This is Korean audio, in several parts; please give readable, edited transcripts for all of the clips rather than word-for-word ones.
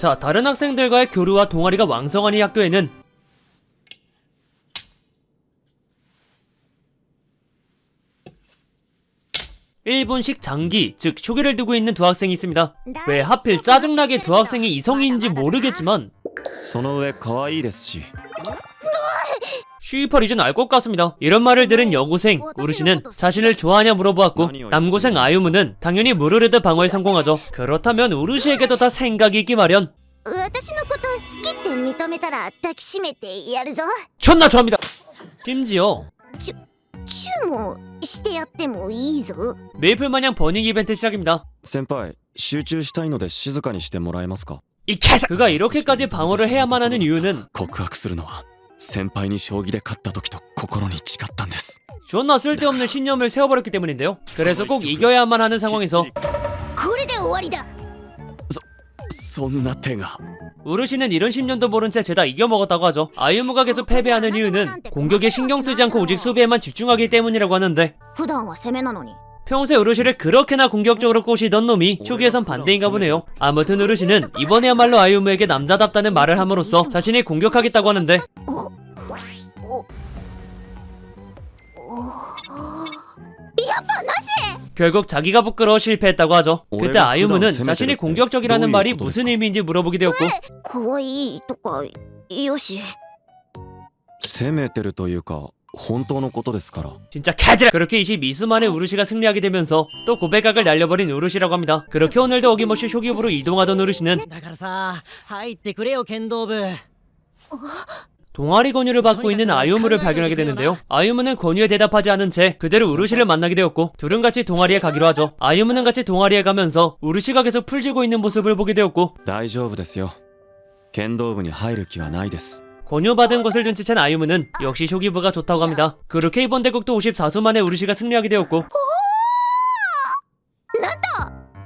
자, 다른 학생들과의 교류와 동아리가 왕성한 이 학교에는 일본식 장기, 즉 쇼기를 두고 있는 두 학생이 있습니다. 왜 하필 짜증나게 두 학생이 이성인지 모르겠지만 その上可愛いですし 쉬이퍼리준 알 것 같습니다. 이런 말을 들은 여고생 우르시는 자신을 좋아하냐 물어보았고, 남고생 아유무는 당연히 무르르드 방어에 성공하죠. 그렇다면 우르시에게도 다 생각이 있기 마련. 私のこと好きって認めたら抱きしめてやるぞ。 존나 좋아합니다. 심지어 チューもしてやってもいいぞ。 메이플마냥 버닝 이벤트 시작입니다. 先輩集中したいので静かにしてもらえますか 이 개사! 그가 이렇게까지 방어를 해야만 하는 이유는 告白するのは先輩に将棋で勝った時と心に誓ったんです 존나 쓸데없는 신념을 세워버렸기 때문인데요. 그래서 꼭 이겨야만 하는 상황에서 これで終わりだ。そんな手が 우르시는 이런 신념도 모른 채 죄다 이겨먹었다고 하죠. 아유무가 계속 패배하는 이유는 공격에 신경 쓰지 않고 오직 수비에만 집중하기 때문이라고 하는데, 普段は攻めなのに。 평소에 우르시를 그렇게나 공격적으로 꼬시던 놈이 초기에선 반대인가 보네요. 아무튼 우르시는 이번에야말로 아유무에게 남자답다는 말을 함으로써 자신이 공격하겠다고 하는데, 결국 자기가 부끄러워 실패했다고 하죠. 그때 아유무는 자신이 공격적이라는 말이 무슨 의미인지 물어보게 되었고, 可愛いとかよし。攻めてるというか本当のことですから 진짜 개지라. 그렇게 22수 만에 우르시가 승리하게 되면서 또 고백각을 날려버린 우르시라고 합니다. 그렇게 오늘도 어김없이 쇼기부로 이동하던 우르시는 だからさ入ってくれよ剣道部 동아리 권유를 받고 있는 아유무를 발견하게 되는데요. 아유무는 권유에 대답하지 않은 채 그대로 우르시를 만나게 되었고, 둘은 같이 동아리에 가기로 하죠. 아유무는 같이 동아리에 가면서 우르시가 계속 풀쥐고 있는 모습을 보게 되었고, 大丈夫ですよ剣道部に入る気はないです 권유받은 것을 눈치챈 아유무는 역시 쇼기부가 좋다고 합니다. 그렇게 이번 대국도 54수 만에 우르시가 승리하게 되었고,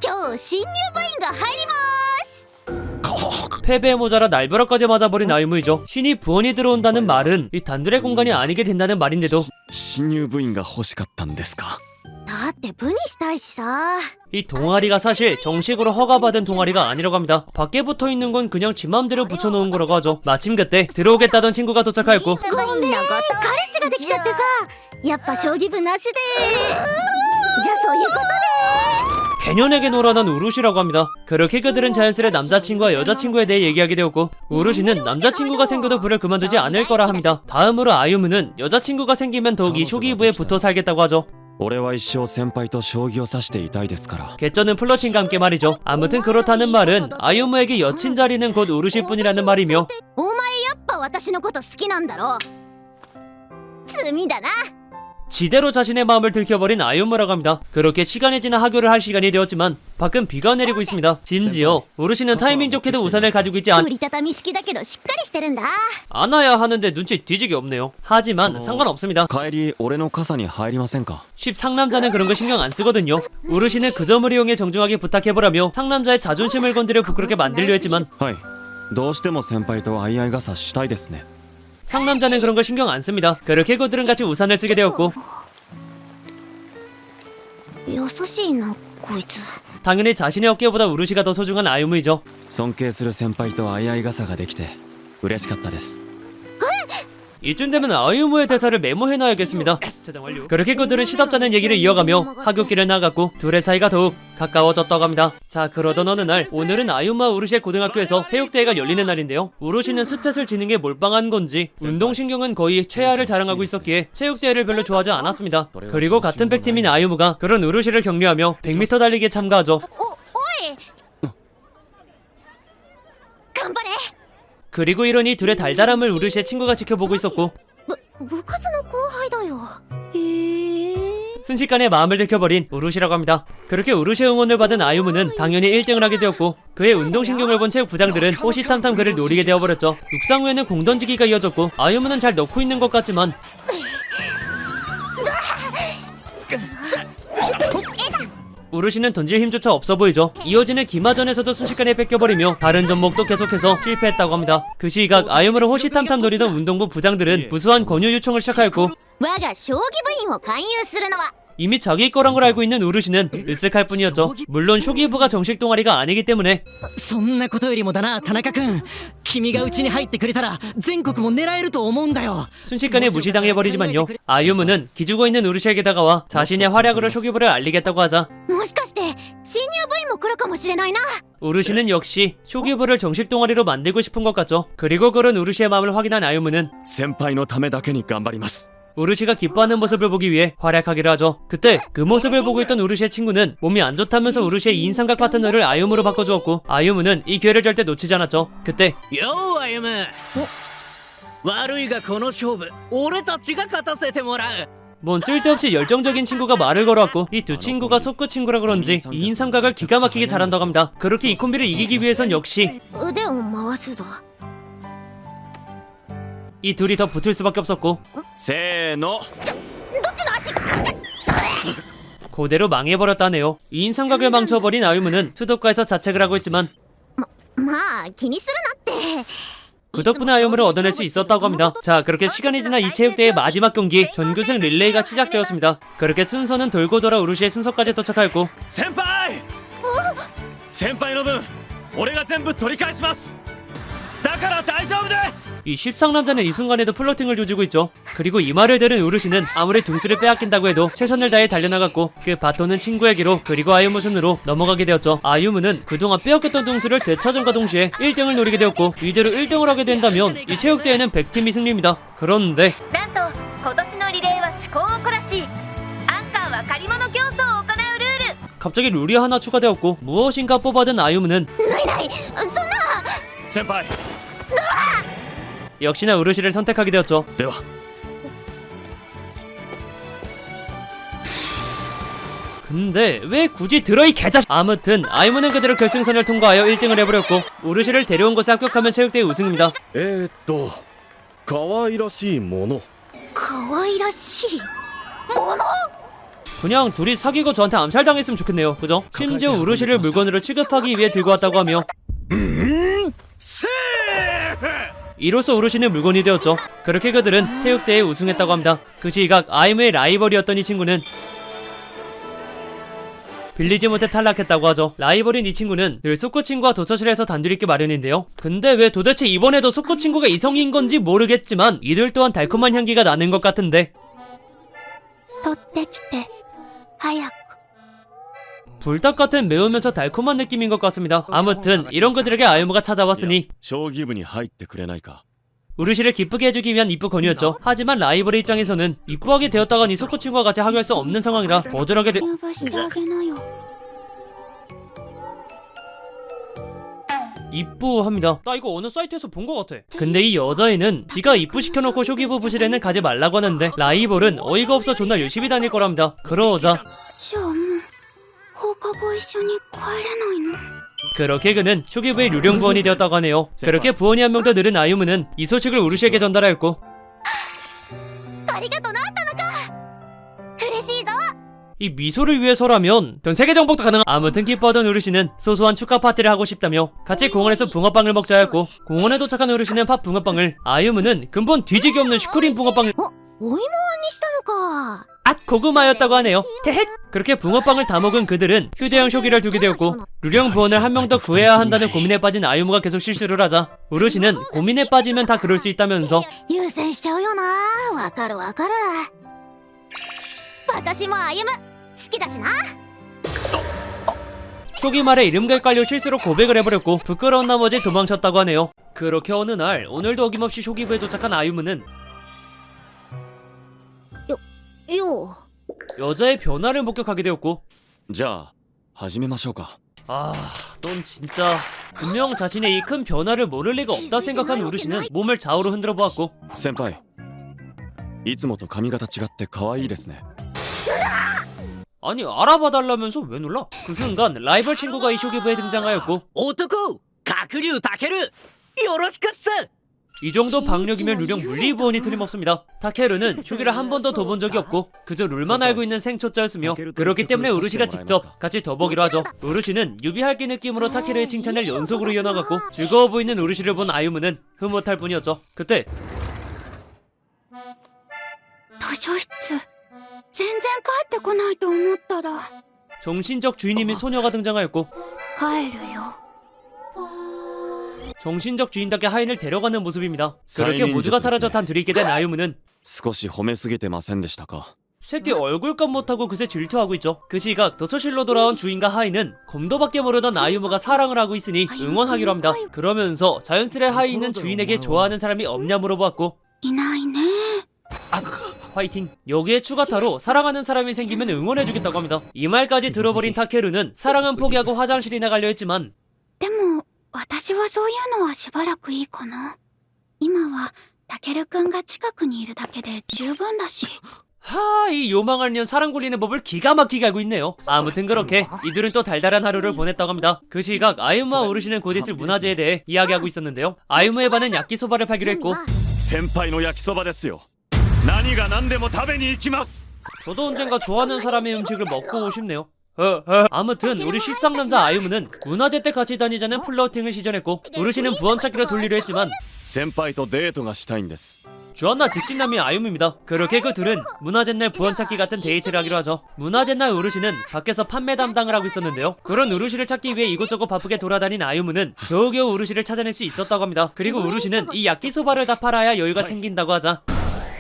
今日新入部員が入ります。 패배에 모자라 날벼락까지 맞아버린 아유무이죠. 신이 부원이 들어온다는 말은 이 단둘의 공간이 아니게 된다는 말인데도 新入部員が欲しかったんですかだって部にしたいしさ。 이 동아리가 사실 정식으로 허가받은 동아리가 아니라고 합니다. 밖에 붙어있는 건 그냥 지 맘대로 붙여놓은 거라고 하죠. 마침 그때 들어오겠다던 친구가 도착하였고, ごめんなこと。彼氏ができちゃってさ。やっぱ将棋部なしで。じゃあそういうことで。 개년에게 놀아난 우르시라고 합니다. 그렇게 그들은 자연스레 남자친구와 여자친구에 대해 얘기하게 되었고, 우르시는 남자친구가 생겨도 부를 그만두지 않을 거라 합니다. 다음으로 아유무는 여자친구가 생기면 더욱 이 쇼기부에 붙어 살겠다고 하죠. 俺は一生先輩と将棋を指していたいですから 개쩌는 플러팅과 함께 말이죠. 아무튼 그렇다는 말은 아유무에게 여친 자리는 곧 우르시뿐이라는 말이며, お前やっぱ私のこと好きなんだろ。罪だな。 지대로 자신의 마음을 들켜버린 아유무라고 합니다. 그렇게 시간이 지나 하교를 할 시간이 되었지만 밖은 비가 내리고 있습니다. 진지어 우르시는 타이밍 좋게도 우산을 가지고 있지 折りたたみ式だけどしっかりしてるんだ。 않아야 하는데 눈치 뒤지게 없네요. 하지만 상관없습니다. 帰り俺の傘に入りませんか 상남자는 그런 거 신경 안 쓰거든요. 우르시는 그 점을 이용해 정중하게 부탁해보라며 상남자의 자존심을 건드려 부끄럽게 만들려 했지만 はいどうしても先輩と相合い傘したいですね 상남자는 그런 거 신경 안 씁니다. 그렇게 그들은 같이 우산을 쓰게 되었고, 優しいなこいつ。 당연히 자신의 어깨보다 우르시가 더 소중한 아유무이죠. 尊敬する先輩と相合い傘ができて嬉しかったです 이쯤 되면 아유무의 대사를 메모해놔야겠습니다. 그렇게 그들은 시답잖은 얘기를 이어가며 하굣길을 나갔고 둘의 사이가 더욱 가까워졌다고 합니다. 자, 그러던 어느 날, 오늘은 아유무와 우르시의 고등학교에서 체육대회가 열리는 날인데요. 우르시는 스탯을 지는 게 몰빵한 건지 운동신경은 거의 최하를 자랑하고 있었기에 체육대회를 별로 좋아하지 않았습니다. 그리고 같은 백팀인 아유무가 그런 우르시를 격려하며 100m 달리기에 참가하죠. おい頑張れ。 그리고 이러니 둘의 달달함을 우르시의 친구가 지켜보고 있었고, 部活の後輩だよ。 순식간에 마음을 들켜버린 우르시라고 합니다. 그렇게 우르시의 응원을 받은 아유무는 당연히 1등을 하게 되었고, 그의 운동신경을 본 체육부장들은 호시탐탐 그를 노리게 되어버렸죠. 육상 후에는 공 던지기가 이어졌고, 아유무는 잘 넣고 있는 것 같지만 우르시는 던질 힘조차 없어 보이죠. 이어지는 기마전에서도 순식간에 뺏겨버리며 다른 종목도 계속해서 실패했다고 합니다. 그 시각 아유무를 호시탐탐 노리던 운동부 부장들은 무수한 권유 요청을 시작하였고, 我が将棋部員を勧誘するのは 이미 자기 거란 걸 알고 있는 우르시는 으쓱할 뿐이었죠. 물론 쇼기부가 정식 동아리가 아니기 때문에 そんなことよりもだな田中君君がうちに入ってくれたら全国も狙えると思うんだよ 순식간에 무시당해버리지만요. 아유무는 기죽어 있는 우르시에게 다가와 자신의 활약으로 쇼기부를 알리겠다고 하자 もしかして新入部員も来るかもしれないな。 우르시는 역시 쇼기부를 정식 동아리로 만들고 싶은 것 같죠. 그리고 그런 우르시의 마음을 확인한 아유무는 先輩のためだけに頑張ります 우르시가 기뻐하는 모습을 보기 위해 활약하기로 하죠. 그때 그 모습을 보고 있던 우르시의 친구는 몸이 안 좋다면서 우르시의 2인 삼각 파트너를 아유무로 바꿔주었고 아유무는 이 기회를 절대 놓치지 않았죠. 그때 よう歩む悪いがこの勝負俺たちが勝たせてもらう 뭔 쓸데없이 열정적인 친구가 말을 걸어왔고 이 두 친구가 속구 친구라 그런지 2인 삼각을 기가 막히게 잘한다고 합니다. 그렇게 이 콤비를 이기기 위해선 역시 腕を回すぞ。 이 둘이 더 붙을 수밖에 없었고 せーの 그대로 망해버렸다네요. 2인 삼각을 망쳐버린 아유무는 수도가에서 자책을 하고 있지만 まあ気にするなって。 그 덕분에 아유무를 얻어낼 수 있었다고 합니다. 자, 그렇게 시간이 지나 이 체육대회의 마지막 경기 전교생 릴레이가 시작되었습니다. 그렇게 순서는 돌고 돌아 우르시의 순서까지 도착하였고 先輩先輩の分俺が全部取り返しますだから大丈夫です 이 십상남자는 이 순간에도 플러팅을 조지고 있죠. 그리고 이 말을 들은 우르시는 아무리 둥수를 빼앗긴다고 해도 최선을 다해 달려나갔고 그 바톤은 친구에게로 그리고 아유무 순으로 넘어가게 되었죠. 아유무는 그동안 빼앗겼던 둥수를 되찾음과 동시에 1등을 노리게 되었고 이대로 1등을 하게 된다면 이 체육대회는 100팀이 승리입니다. 그런데 なんと今年のリレーは趣向を凝らし、アンカーは借り物競争を行うルール。 갑자기 룰이 하나 추가되었고 무엇인가 뽑아든 아유무는 ないないそんな。先輩 역시나 우르시를 선택하게 되었죠. では 근데 왜 굳이 들어 이 개자식. 아무튼 아유무는 그대로 결승선을 통과하여 1등을 해버렸고 우르시를 데려온 곳에 합격하면 체육대회 우승입니다. 可愛らしいもの可愛らしいもの。 그냥 둘이 사귀고 저한테 암살당했으면 좋겠네요. 그죠? 심지어 우르시를 물건으로 취급하기 위해 들고 왔다고 하며 이로써 우르시는 물건이 되었죠. 그렇게 그들은 체육대회에 우승했다고 합니다. 그 시각 아이무의 라이벌이었던 이 친구는 빌리지 못해 탈락했다고 하죠. 라이벌인 이 친구는 늘 소쿠 친구와 도처실에서 단둘이 있기 마련인데요. 근데 왜 도대체 이번에도 소쿠 친구가 이성인 건지 모르겠지만 이들 또한 달콤한 향기가 나는 것 같은데 取ってきて早く。 불닭 같은 매우면서 달콤한 느낌인 것 같습니다. 아무튼 이런 그들에게 아유무가 찾아왔으니 将棋部に入ってくれないか 우르시를 기쁘게 해주기 위한 입부 건의였죠. 하지만 라이벌의 입장에서는 입부하게 되었다가니 소쿠 친구와 같이 하교할 수 없는 상황이라 거절하게 되... 入部してあげなよ。 입부합니다. 나 이거 어느 사이트에서 본 것 같아. 근데 이 여자애는 지가 입부시켜놓고 쇼기부 부실에는 가지 말라고 하는데 라이벌은 어이가 없어 존나 열심히 다닐 거랍니다. 그러자 じゃあもう放課後一緒に帰れないの？ 그렇게 그는 쇼기부의 유령 부원이 되었다고 하네요. 그렇게 부원이 한 명 더 늘은 아유무는 이 소식을 우르시에게 전달하였고 ありがとな田中。嬉しいぞ。 이 미소를 위해서라면 전 세계 정복도 가능한. 아무튼 기뻐하던 우르시는 소소한 축하 파티를 하고 싶다며 같이 공원에서 붕어빵을 먹자 했고 공원에 도착한 우르시는 팥 붕어빵을 아유무는 근본 뒤지기 없는 슈크림 붕어빵을 お芋あんにしたのか。 앗 고구마였다고 하네요. 테헷. 그렇게 붕어빵을 다 먹은 그들은 휴대용 쇼기를 두게 되었고 유령 부원을 한 명 더 구해야 한다는 고민에 빠진 아유무가 계속 실수를 하자 우르시는 고민에 빠지면 다 그럴 수 있다면서 優先しちゃうよな。わかるわかる。私も歩む好きだしな。 쇼기 말에 이름과 헷갈려 실수로 고백을 해버렸고 부끄러운 나머지 도망쳤다고 하네요. 그렇게 어느 날 오늘도 어김없이 쇼기부에 도착한 아유무는 よ 여자의 변화를 목격하게 되었고 じゃあ始めましょうか 아, 넌 진짜 분명 자신의 이 큰 변화를 모를 리가 없다 생각한 우르시는 몸을 좌우로 흔들어 보았고 先輩いつもと髪型違って可愛いですね 아니 알아봐달라면서 왜 놀라? 그 순간 라이벌 친구가 이 쇼기부에 등장하였고 男角竜たけるよろしくっす 이 정도 박력이면 유령 물리부원이 틀림없습니다. 타케루는 쇼기를 한 번도 더 본 적이 없고 그저 룰만 알고 있는 생초짜였으며 그렇기 때문에 우르시가 직접 같이 더 보기로 하죠. 우르시는 유비할기 느낌으로 타케루의 칭찬을 연속으로 이어나갔고 즐거워 보이는 우르시를 본 아유무는 흐뭇할 뿐이었죠. 그때 図書室全然帰ってこないと思ったら 정신적 주인이민 소녀가 등장하였고 帰るよ 정신적 주인답게 하인을 데려가는 모습입니다. 그렇게 사인인 모두가 듯 사라져 단 둘이 있게 된 아유무는 少し褒めすぎてませんでしたか 새끼 얼굴값 못하고 그새 질투하고 있죠. 그 시각 도서실로 돌아온 주인과 하인은 검도밖에 모르던 아유무가 사랑을 하고 있으니 응원하기로 합니다. 그러면서 자연스레 하인은 주인에게 좋아하는 사람이 없냐 물어보았고 いないね 화이팅. 여기에 추가타로 사랑하는 사람이 생기면 응원해주겠다고 합니다. 이 말까지 들어버린 타케루는 사랑은 포기하고 화장실이나 가려 했지만 でも私はそういうのはしばらくいいかな今はタケルくんが近くにいるだけで十分だし 이 요망한 년 사랑 굴리는 법을 기가 막히게 알고 있네요. 아무튼 그렇게 이들은 또 달달한 하루를 보냈다고 합니다. 그 시각 아유무와 오르시는 곧 있을 문화재에 대해 이야기하고 있었는데요. 아유무의 반은 야끼소바를 팔기로 했고 先輩の焼きそばですよ何が何でも食べに行きます 저도 언젠가 좋아하는 사람의 음식을 먹고 싶네요. 아무튼 우리 십상남자 아유무는 문화재 때 같이 다니자는 플러팅을 시전했고 오르시는 부원 찾기로 돌리려 했지만 先輩とデートがしたいんです 주한나 직진남이 아유무입니다. 그렇게 그 둘은 문화재 날 부원 찾기 같은 데이트를 하기로 하죠. 문화재 날 우르시는 밖에서 판매 담당을 하고 있었는데요. 그런 우르시를 찾기 위해 이곳저곳 바쁘게 돌아다닌 아유무는 겨우겨우 우르시를 찾아낼 수 있었다고 합니다. 그리고 우르시는 이 야끼소바를 다 팔아야 여유가 생긴다고 하자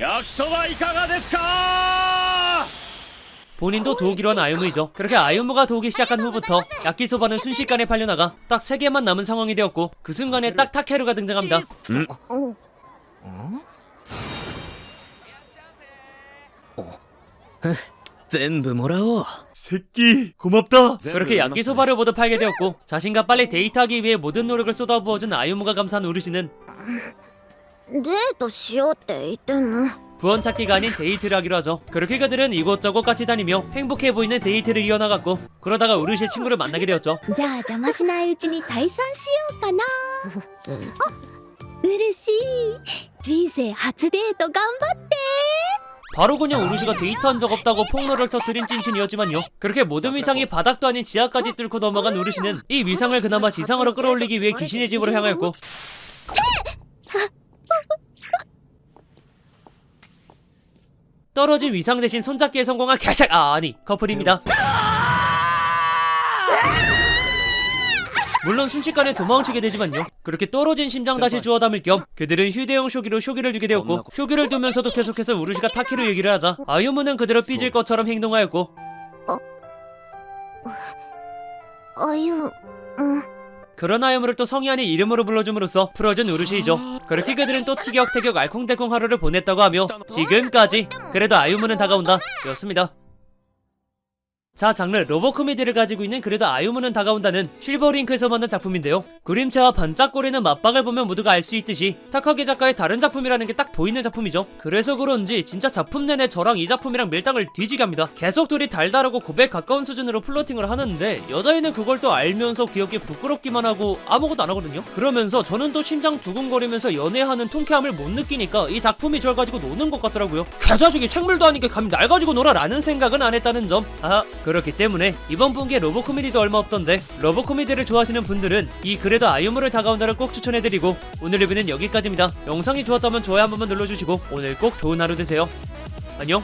焼きそばいかがですか 본인도 도우기로 한 아유무이죠. 그렇게 아유무가 도우기 시작한 후부터 야끼소바는 순식간에 팔려나가 딱 3개만 남은 상황이 되었고 그 순간에 딱 타케루가 등장합니다. 全部もらおう 새끼 고맙다. 全部 그렇게 야끼소바를 모두 팔게 되었고 자신과 빨리 데이트하기 위해 모든 노력을 쏟아부어준 아유무가 감사한 우르시는 デートしようって言ってんの 부원 찾기가 아닌 데이트를 하기로 하죠. 그렇게 그들은 이곳저곳 같이 다니며 행복해 보이는 데이트를 이어나갔고 그러다가 우르시의 친구를 만나게 되었죠. じゃあ邪魔しないうちに退散しようかなあ嬉しい人生初デート頑張って 바로 그냥 우르시가 데이트한 적 없다고 폭로를 터뜨린 찐친이었지만요. 그렇게 모든 위상이 바닥도 아닌 지하까지 뚫고 넘어간 우르시는 이 위상을 그나마 지상으로 끌어올리기 위해 귀신의 집으로 향하였고 떨어진 위상 대신 손잡기에 성공한 개색 아니 커플입니다. 물론 순식간에 도망치게 되지만요. 그렇게 떨어진 심장 다시 주워 담을 겸 그들은 휴대용 쇼기로 쇼기를 주게 되었고 쇼기를 두면서도 계속해서 우르시가 타케루 얘기를 하자 아유무는 그대로 삐질 것처럼 행동하였고 あゆ 그런 아유무를 또 성의 아닌 이름으로 불러줌으로써 풀어준 우르시이죠. 그렇게 그들은 또 티격태격 알콩달콩 하루를 보냈다고 하며 지금까지 그래도 아유무는 다가온다 였습니다. 자, 장르 로봇 코미디를 가지고 있는 그래도 아유무는 다가온다는 실버링크에서 만든 작품인데요. 그림체와 반짝거리는 맞박을 보면 모두가 알 수 있듯이 타카기 작가의 다른 작품이라는 게 딱 보이는 작품이죠. 그래서 그런지 진짜 작품 내내 저랑 이 작품이랑 밀당을 뒤지게 합니다. 계속 둘이 달달하고 고백 가까운 수준으로 플러팅을 하는데 여자애는 그걸 또 알면서 귀엽게 부끄럽기만 하고 아무것도 안 하거든요. 그러면서 저는 또 심장 두근거리면서 연애하는 통쾌함을 못 느끼니까 이 작품이 저를 가지고 노는 것 같더라고요. 개자식이 책물도 아니게 감히 날 가지고 놀아라는 생각은 안 했다는 점. 그렇기 때문에 이번 분기에 로봇 코미디도 얼마 없던데 로봇 코미디를 좋아하시는 분들은 이 그래도 아유무를 다가온다를 꼭 추천해드리고 오늘 리뷰는 여기까지입니다. 영상이 좋았다면 좋아요 한 번만 눌러주시고 오늘 꼭 좋은 하루 되세요. 안녕.